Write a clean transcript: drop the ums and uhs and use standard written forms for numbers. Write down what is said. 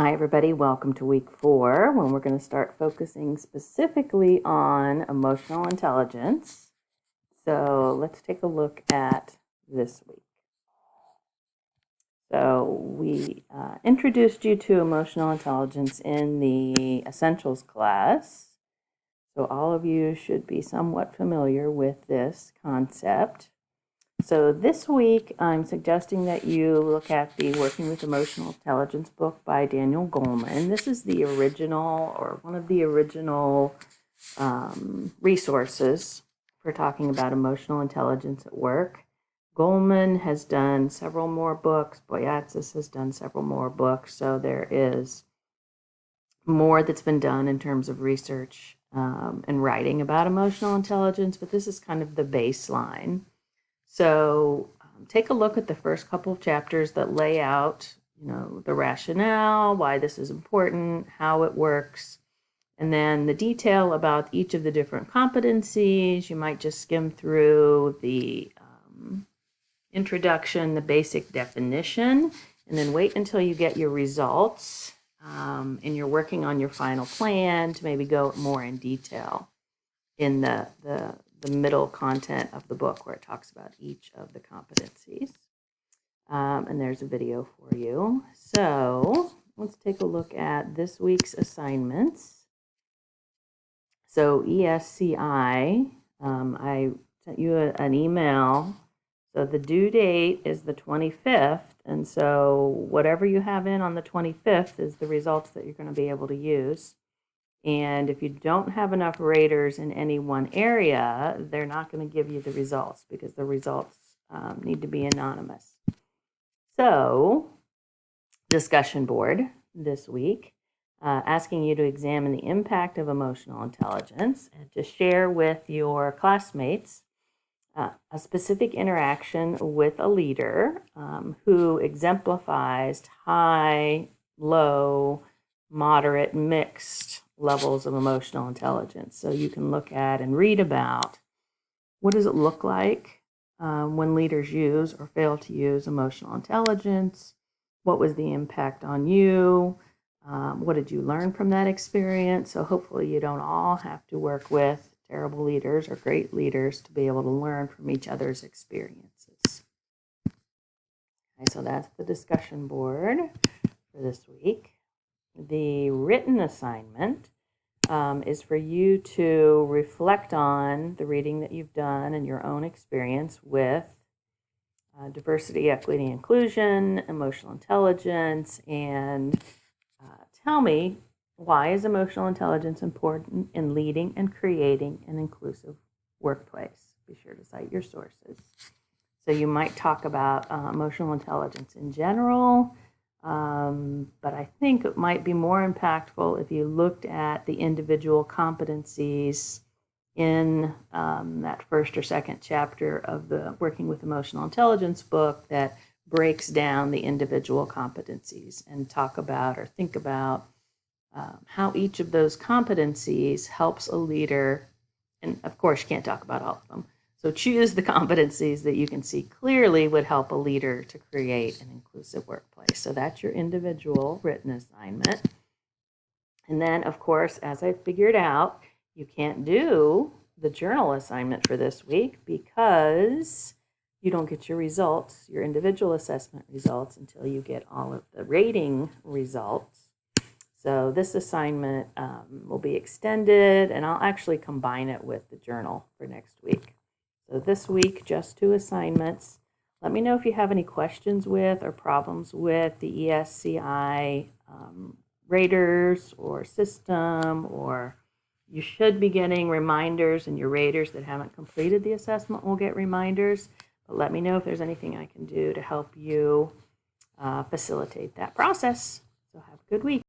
Hi everybody, welcome to week 4 when we're going to start focusing specifically on emotional intelligence. So let's take a look at this week. So we introduced you to emotional intelligence in the essentials class. So all of you should be somewhat familiar with this concept. So this week, I'm suggesting that you look at the Working with Emotional Intelligence book by Daniel Goleman. This is the original, or one of the original resources for talking about emotional intelligence at work. Goleman has done several more books. Boyatzis has done several more books. So there is more that's been done in terms of research and writing about emotional intelligence, but this is kind of the baseline. So take a look at the first couple of chapters that lay out, the rationale, why this is important, how it works, and then the detail about each of the different competencies. You might just skim through the introduction, the basic definition, and then wait until you get your results and you're working on your final plan to maybe go more in detail in the middle content of the book where it talks about each of the competencies. And there's a video for you. So let's take a look at this week's assignments. So ESCI, I sent you an email. So the due date is the 25th. And so whatever you have in on the 25th is the results that you're going to be able to use. And if you don't have enough raters in any one area, they're not going to give you the results because the results need to be anonymous. So, discussion board this week, asking you to examine the impact of emotional intelligence and to share with your classmates a specific interaction with a leader who exemplifies high, low, moderate, mixed levels of emotional intelligence. So you can look at and read about what does it look like when leaders use or fail to use emotional intelligence? What was the impact on you? What did you learn from that experience? So hopefully you don't all have to work with terrible leaders or great leaders to be able to learn from each other's experiences. Okay, so that's the discussion board for this week. The written assignment is for you to reflect on the reading that you've done and your own experience with diversity, equity, inclusion, emotional intelligence, and tell me, why is emotional intelligence important in leading and creating an inclusive workplace? Be sure to cite your sources. So you might talk about emotional intelligence in general, but I think it might be more impactful if you looked at the individual competencies in that first or second chapter of the Working with Emotional Intelligence book that breaks down the individual competencies and talk about or think about how each of those competencies helps a leader. And of course, you can't talk about all of them. So choose the competencies that you can see clearly would help a leader to create an inclusive workplace. So that's your individual written assignment. And then, of course, as I figured out, you can't do the journal assignment for this week because you don't get your results, your individual assessment results, until you get all of the rating results. So this assignment will be extended, and I'll actually combine it with the journal for next week. So this week, just 2 assignments. Let me know if you have any questions with or problems with the ESCI raters or system, or you should be getting reminders, and your raters that haven't completed the assessment will get reminders. But let me know if there's anything I can do to help you facilitate that process. So have a good week.